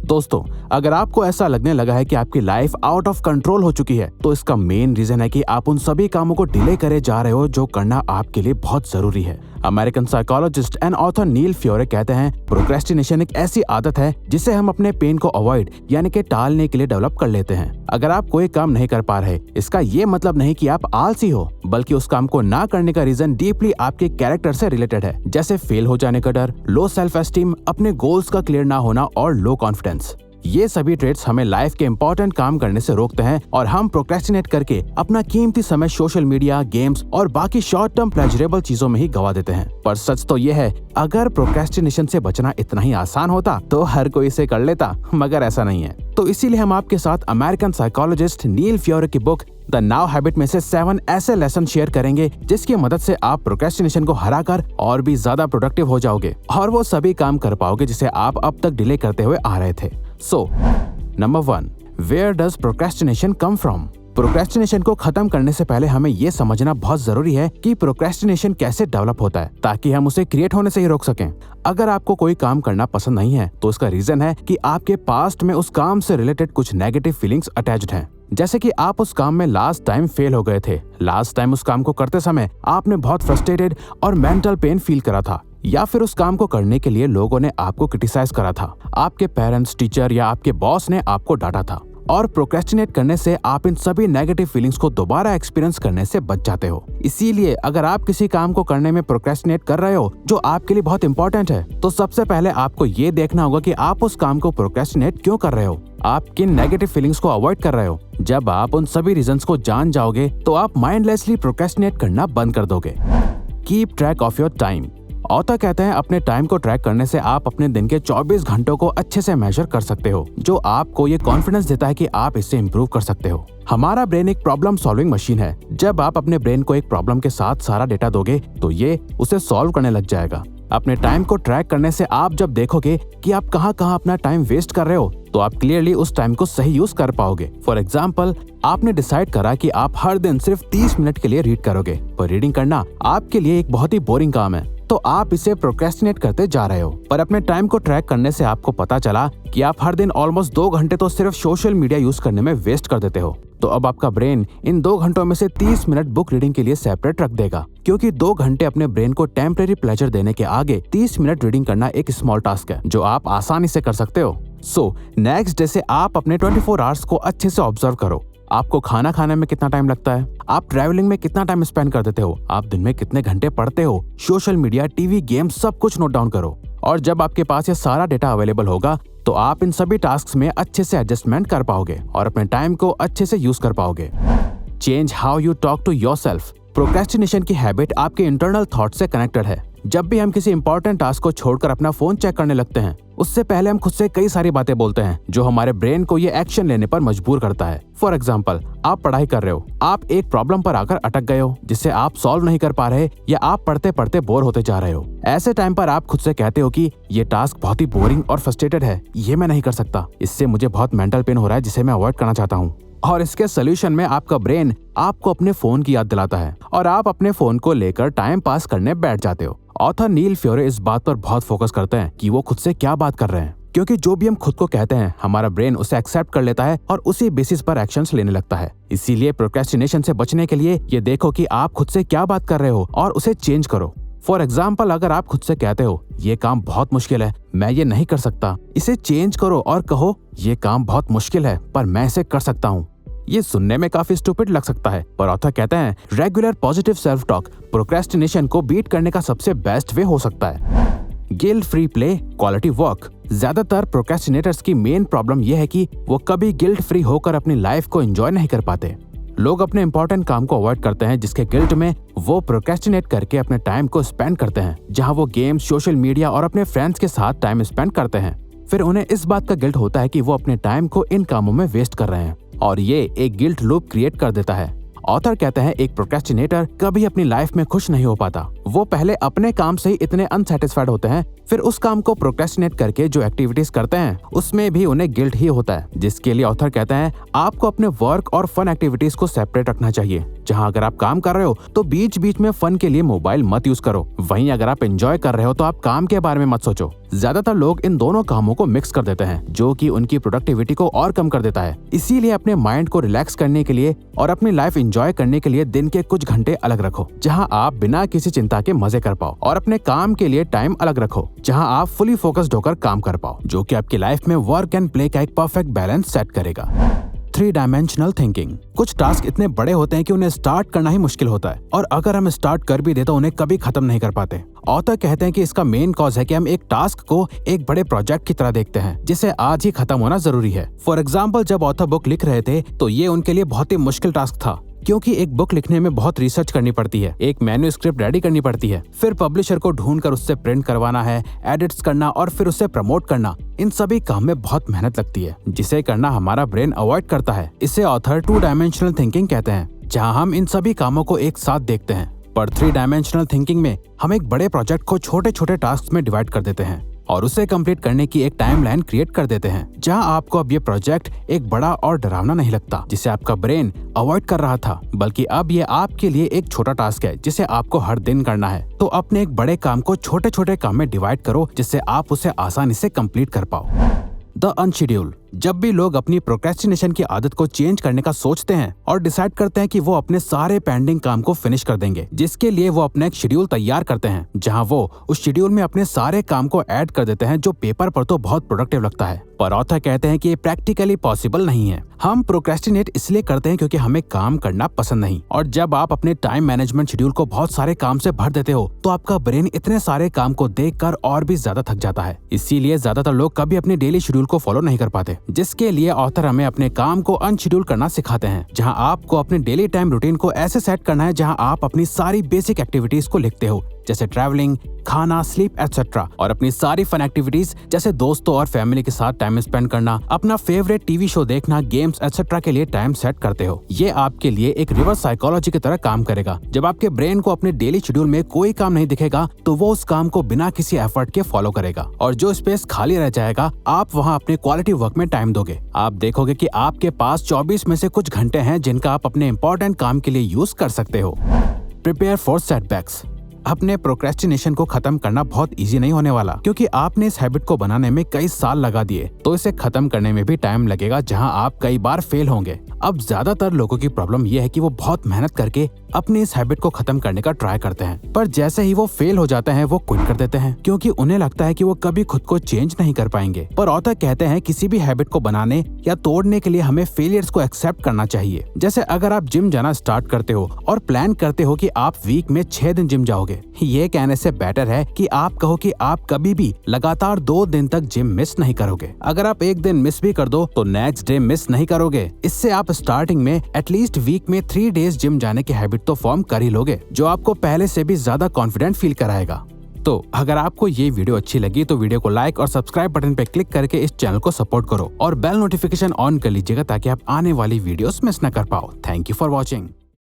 दोस्तों, अगर आपको ऐसा लगने लगा है कि आपकी लाइफ आउट ऑफ कंट्रोल हो चुकी है, तो इसका मेन रीजन है कि आप उन सभी कामों को डिले करे जा रहे हो जो करना आपके लिए बहुत जरूरी है। अमेरिकन साइकोलॉजिस्ट एंड ऑथर नील फ्योरे कहते हैं, प्रोक्रेस्टिनेशन एक ऐसी आदत है जिसे हम अपने पेन को अवॉइड यानी कि टालने के लिए डेवलप कर लेते हैं। अगर आप कोई काम नहीं कर पा रहे, इसका ये मतलब नहीं कि आप आलसी हो, बल्कि उस काम को ना करने का रीजन डीपली आपके कैरेक्टर से रिलेटेड है, जैसे फेल हो जाने का डर, लो सेल्फ एस्टीम, अपने गोल्स का क्लियर ना होना और लो कॉन्फिडेंस। ये सभी ट्रेट्स हमें लाइफ के इंपॉर्टेंट काम करने से रोकते हैं और हम प्रोक्रेस्टिनेट करके अपना कीमती समय सोशल मीडिया, गेम्स और बाकी शॉर्ट टर्म प्लेजरेबल चीजों में ही गवा देते हैं। पर सच तो ये है, अगर प्रोक्रेस्टिनेशन से बचना इतना ही आसान होता तो हर कोई इसे कर लेता, मगर ऐसा नहीं है। तो इसीलिए हम आपके साथ अमेरिकन साइकोलॉजिस्ट नील फ्योरे की बुक द नाउ हैबिट में से 7 ऐसे लेसन शेयर करेंगे जिसकी मदद से आप प्रोक्रेस्टिनेशन को हराकर और भी ज्यादा प्रोडक्टिव हो जाओगे और वो सभी काम कर पाओगे जिसे आप अब तक डिले करते हुए आ रहे थे। So number 1, where does procrastination come from? Procrastination को खत्म करने से पहले हमें ये समझना बहुत जरूरी है कि प्रोक्रेस्टिनेशन कैसे डेवलप होता है, ताकि हम उसे क्रिएट होने से ही रोक सकें। अगर आपको कोई काम करना पसंद नहीं है, तो इसका रीजन है कि आपके पास्ट में उस काम से रिलेटेड कुछ नेगेटिव फीलिंग्स अटैच्ड हैं। जैसे कि आप उस काम में लास्ट टाइम फेल हो गए थे, लास्ट टाइम उस काम को करते समय आपने बहुत फ्रस्ट्रेटेड और मेंटल पेन फील करा था, या फिर उस काम को करने के लिए लोगों ने आपको क्रिटिसाइज करा था, आपके पेरेंट्स, टीचर या आपके बॉस ने आपको डांटा था। और प्रोक्रेस्टिनेट करने से आप इन सभी नेगेटिव फीलिंग्स को दोबारा एक्सपीरियंस करने से बच जाते हो। इसीलिए अगर आप किसी काम को करने में प्रोक्रेस्टिनेट कर रहे हो जो आपके लिए बहुत इंपॉर्टेंट है, तो सबसे पहले आपको ये देखना होगा कि आप उस काम को प्रोक्रेस्टिनेट क्यों कर रहे हो, आप किन नेगेटिव फीलिंग्स को अवॉइड कर रहे हो। जब आप उन सभी रीजंस को जान जाओगे तो आप माइंडलेसली प्रोक्रेस्टिनेट करना बंद कर दोगे। Keep track of your time. Author कहते हैं, अपने टाइम को ट्रैक करने से आप अपने दिन के 24 घंटों को अच्छे से मेजर कर सकते हो, जो आपको ये कॉन्फिडेंस देता है कि आप इससे इम्प्रूव कर सकते हो। हमारा ब्रेन एक प्रॉब्लम सॉल्विंग मशीन है। जब आप अपने ब्रेन को एक प्रॉब्लम के साथ सारा डेटा दोगे तो ये उसे सॉल्व करने लग जाएगा। अपने टाइम को ट्रैक करने से आप जब देखोगे कि आप कहाँ अपना टाइम वेस्ट कर रहे हो, तो आप क्लियरली उस टाइम को सही यूज कर पाओगे। फॉर एग्जाम्पल, आपने डिसाइड करा कि आप हर दिन सिर्फ 30 मिनट के लिए रीड करोगे, पर रीडिंग करना आपके लिए एक बहुत ही बोरिंग काम है, तो आप इसे प्रोक्रेस्टिनेट करते जा रहे हो। पर अपने टाइम को ट्रैक करने से आपको पता चला कि आप हर दिन ऑलमोस्ट 2 घंटे तो सिर्फ सोशल मीडिया यूज करने में वेस्ट कर देते हो। तो अब आपका ब्रेन इन 2 घंटों में से 30 मिनट बुक रीडिंग के लिए सेपरेट रख देगा, क्योंकि 2 घंटे अपने ब्रेन को टेम्परेरी प्लेजर देने के आगे 30 मिनट रीडिंग करना एक स्मॉल टास्क है जो आप आसानी से कर सकते हो। सो नेक्स्ट डे से आप अपने 24 आवर्स को अच्छे से ऑब्जर्व करो। आपको खाना खाने में कितना टाइम लगता है, आप ट्रैवलिंग में कितना टाइम स्पेंड कर देते हो, आप दिन में कितने घंटे पढ़ते हो, सोशल मीडिया, टीवी, गेम, सब कुछ नोट डाउन करो। और जब आपके पास ये सारा डेटा अवेलेबल होगा तो आप इन सभी टास्क में अच्छे से एडजस्टमेंट कर पाओगे और अपने टाइम को अच्छे से यूज कर पाओगे। Change how you talk to yourself. Procrastination की हैबिट आपके इंटरनल थॉट से कनेक्टेड है। जब भी हम किसी इंपॉर्टेंट टास्क को छोड़कर अपना फोन चेक करने लगते हैं, उससे पहले हम खुद से कई सारी बातें बोलते हैं जो हमारे ब्रेन को ये एक्शन लेने पर मजबूर करता है। फॉर एग्जाम्पल, आप पढ़ाई कर रहे हो, आप एक प्रॉब्लम पर आकर अटक गए हो जिसे आप सॉल्व नहीं कर पा रहे, या आप पढ़ते पढ़ते बोर होते जा रहे हो। ऐसे टाइम पर आप खुद से कहते हो कि ये टास्क बहुत ही बोरिंग और फ्रस्ट्रेटेड है, ये मैं नहीं कर सकता, इससे मुझे बहुत मेंटल पेन हो रहा है जिसे मैं अवॉइड करना चाहता हूँ। और इसके सोल्यूशन में आपका ब्रेन आपको अपने फोन की याद दिलाता है और आप अपने फोन को लेकर टाइम पास करने बैठ जाते हो। ऑथर नील फ्योरे इस बात पर बहुत फोकस करते हैं कि वो खुद से क्या बात कर रहे हैं, क्योंकि जो भी हम खुद को कहते हैं हमारा ब्रेन उसे एक्सेप्ट कर लेता है और उसी बेसिस पर एक्शंस लेने लगता है। इसीलिए प्रोक्रेस्टिनेशन से बचने के लिए ये देखो कि आप खुद से क्या बात कर रहे हो और उसे चेंज करो। फॉर एग्जाम्पल, अगर आप खुद से कहते हो ये काम बहुत मुश्किल है, मैं ये नहीं कर सकता, इसे चेंज करो और कहो ये काम बहुत मुश्किल है पर मैं इसे कर सकता हूँ। ये सुनने में काफी स्टूपिड लग सकता है, पर ऑथर कहते हैं regular positive self talk procrastination को बीट करने का सबसे बेस्ट वे हो सकता है। Guilt free play, quality work. ज्यादातर प्रोक्रेस्टिनेटर्स की मेन प्रॉब्लम यह है कि वो कभी गिल्ट फ्री होकर अपनी लाइफ को एंजॉय नहीं कर पाते। लोग अपने इंपॉर्टेंट काम को अवॉइड करते हैं जिसके गिल्ट में वो प्रोक्रेस्टिनेट करके अपने टाइम को स्पेंड करते हैं, जहां वो गेम्स, सोशल मीडिया और अपने फ्रेंड्स के साथ टाइम स्पेंड करते हैं। फिर उन्हें इस बात का गिल्ट होता है कि वो अपने टाइम को इन कामों में वेस्ट कर रहे हैं और ये एक गिल्ट लूप क्रिएट कर देता है। ऑथर कहते हैं एक प्रोक्रेस्टिनेटर कभी अपनी लाइफ में खुश नहीं हो पाता। वो पहले अपने काम से ही इतने अनसेटिस्फाइड होते हैं, फिर उस काम को प्रोक्रेस्टिनेट करके जो एक्टिविटीज करते हैं उसमें भी उन्हें गिल्ट ही होता है, जिसके लिए ऑथर कहते हैं आपको अपने वर्क और फन एक्टिविटीज को सेपरेट रखना चाहिए। जहां अगर आप काम कर रहे हो तो बीच बीच में फन के लिए मोबाइल मत यूज करो, वहीं अगर आप एंजॉय कर रहे हो तो आप काम के बारे में मत सोचो। ज्यादातर लोग इन दोनों कामों को मिक्स कर देते हैं, जो कि उनकी प्रोडक्टिविटी को और कम कर देता है। इसीलिए अपने माइंड को रिलैक्स करने के लिए और अपनी लाइफ एंजॉय करने के लिए दिन के कुछ घंटे अलग रखो, जहां आप बिना किसी चिंता के मजे कर पाओ, और अपने काम के लिए टाइम अलग रखो, जहां आप फुली फोकस्ड होकर काम कर पाओ, जो कि आपकी लाइफ में वर्क एंड प्ले का एक परफेक्ट बैलेंस सेट करेगा। 3-डायमेंशनल थिंकिंग। कुछ टास्क इतने बड़े होते हैं कि उन्हें स्टार्ट करना ही मुश्किल होता है, और अगर हम स्टार्ट कर भी दे तो उन्हें कभी खत्म नहीं कर पाते। ऑथर कहते हैं कि इसका मेन कॉज है कि हम एक टास्क को एक बड़े प्रोजेक्ट की तरह देखते हैं, जिसे आज ही खत्म होना जरूरी है। फॉर एग्जाम्पल, जब ऑथर बुक लिख रहे थे तो ये उनके लिए बहुत ही मुश्किल टास्क था, क्योंकि एक बुक लिखने में बहुत रिसर्च करनी पड़ती है, एक मैन्युस्क्रिप्ट रेडी करनी पड़ती है, फिर पब्लिशर को ढूंढकर उससे प्रिंट करवाना है, एडिट्स करना और फिर उसे प्रमोट करना। इन सभी काम में बहुत मेहनत लगती है, जिसे करना हमारा ब्रेन अवॉइड करता है। इसे ऑथर 2-डायमेंशनल थिंकिंग कहते हैं, जहां हम इन सभी कामों को एक साथ देखते हैं। पर 3-डायमेंशनल थिंकिंग में हम एक बड़े प्रोजेक्ट को छोटे छोटे टास्क में डिवाइड कर देते हैं और उसे कंप्लीट करने की एक टाइमलाइन क्रिएट कर देते हैं, जहां आपको अब ये प्रोजेक्ट एक बड़ा और डरावना नहीं लगता, जिसे आपका ब्रेन अवॉइड कर रहा था, बल्कि अब ये आपके लिए एक छोटा टास्क है जिसे आपको हर दिन करना है। तो अपने एक बड़े काम को छोटे छोटे काम में डिवाइड करो, जिससे आप उसे आसानी से कंप्लीट कर पाओ। The unscheduled. जब भी लोग अपनी प्रोक्रेस्टिनेशन की आदत को चेंज करने का सोचते हैं और डिसाइड करते हैं कि वो अपने सारे पेंडिंग काम को फिनिश कर देंगे, जिसके लिए वो अपना एक शेड्यूल तैयार करते हैं, जहां वो उस शेड्यूल में अपने सारे काम को ऐड कर देते हैं, जो पेपर पर तो बहुत प्रोडक्टिव लगता है, पर ऑथर कहते हैं कि ये प्रैक्टिकली पॉसिबल नहीं है। हम प्रोक्रेस्टिनेट इसलिए करते हैं क्योंकि हमें काम करना पसंद नहीं, और जब आप अपने टाइम मैनेजमेंट शेड्यूल को बहुत सारे काम से भर देते हो तो आपका ब्रेन इतने सारे काम को देखकर और भी ज्यादा थक जाता है। इसीलिए ज्यादातर लोग कभी अपने डेली शेड्यूल को फॉलो नहीं कर पाते, जिसके लिए ऑथर हमें अपने काम को अनशेड्यूल करना सिखाते हैं, जहां आपको अपने डेली टाइम रूटीन को ऐसे सेट करना है जहां आप अपनी सारी बेसिक एक्टिविटीज को लिखते हो, जैसे ट्रैवलिंग, खाना, स्लीप एटसेट्रा, और अपनी सारी फन एक्टिविटीज जैसे दोस्तों और फैमिली के साथ टाइम स्पेंड करना, अपना फेवरेट टीवी शो देखना, गेम्स एटसेट्रा के लिए टाइम सेट करते हो। ये आपके लिए एक रिवर्स साइकोलॉजी की तरह काम करेगा। जब आपके ब्रेन को अपने डेली शेड्यूल में कोई काम नहीं दिखेगा तो वो उस काम को बिना किसी एफर्ट के फॉलो करेगा, और जो स्पेस खाली रह जाएगा आप वहाँ अपने क्वालिटी वर्क में टाइम दोगे। आप देखोगे कि आपके पास 24 में से कुछ घंटे हैं जिनका आप अपने इंपॉर्टेंट काम के लिए यूज कर सकते हो। Prepare for setbacks. अपने प्रोक्रेस्टिनेशन को खत्म करना बहुत इजी नहीं होने वाला, क्योंकि आपने इस हैबिट को बनाने में कई साल लगा दिए, तो इसे खत्म करने में भी टाइम लगेगा, जहां आप कई बार फेल होंगे। अब ज्यादातर लोगों की प्रॉब्लम यह है कि वो बहुत मेहनत करके अपनी इस हैबिट को खत्म करने का ट्राई करते हैं, पर जैसे ही वो फेल हो जाते हैं वो क्विट कर देते हैं, क्योंकि उन्हें लगता है कि वो कभी खुद को चेंज नहीं कर पाएंगे। पर ऑथर कहते हैं किसी भी हैबिट को बनाने या तोड़ने के लिए हमें फेलियर्स को एक्सेप्ट करना चाहिए। जैसे अगर आप जिम जाना स्टार्ट करते हो और प्लान करते हो कि आप वीक में 6 दिन जिम जाओगे, ये कहने से बेटर है कि आप कहो कि आप कभी भी लगातार 2 दिन तक जिम मिस नहीं करोगे। अगर आप एक दिन मिस भी कर दो तो नेक्स्ट डे मिस नहीं करोगे। इससे आप स्टार्टिंग में एटलीस्ट वीक में 3 डेज जिम जाने की हैबिट तो फॉर्म कर ही लोगे, जो आपको पहले से भी ज्यादा कॉन्फिडेंट फील कराएगा। तो अगर आपको ये वीडियो अच्छी लगी तो वीडियो को लाइक और सब्सक्राइब बटन पे क्लिक करके इस चैनल को सपोर्ट करो और बेल नोटिफिकेशन ऑन कर लीजिएगा, ताकि आप आने वाली वीडियोस मिस न कर पाओ। Thank you for watching.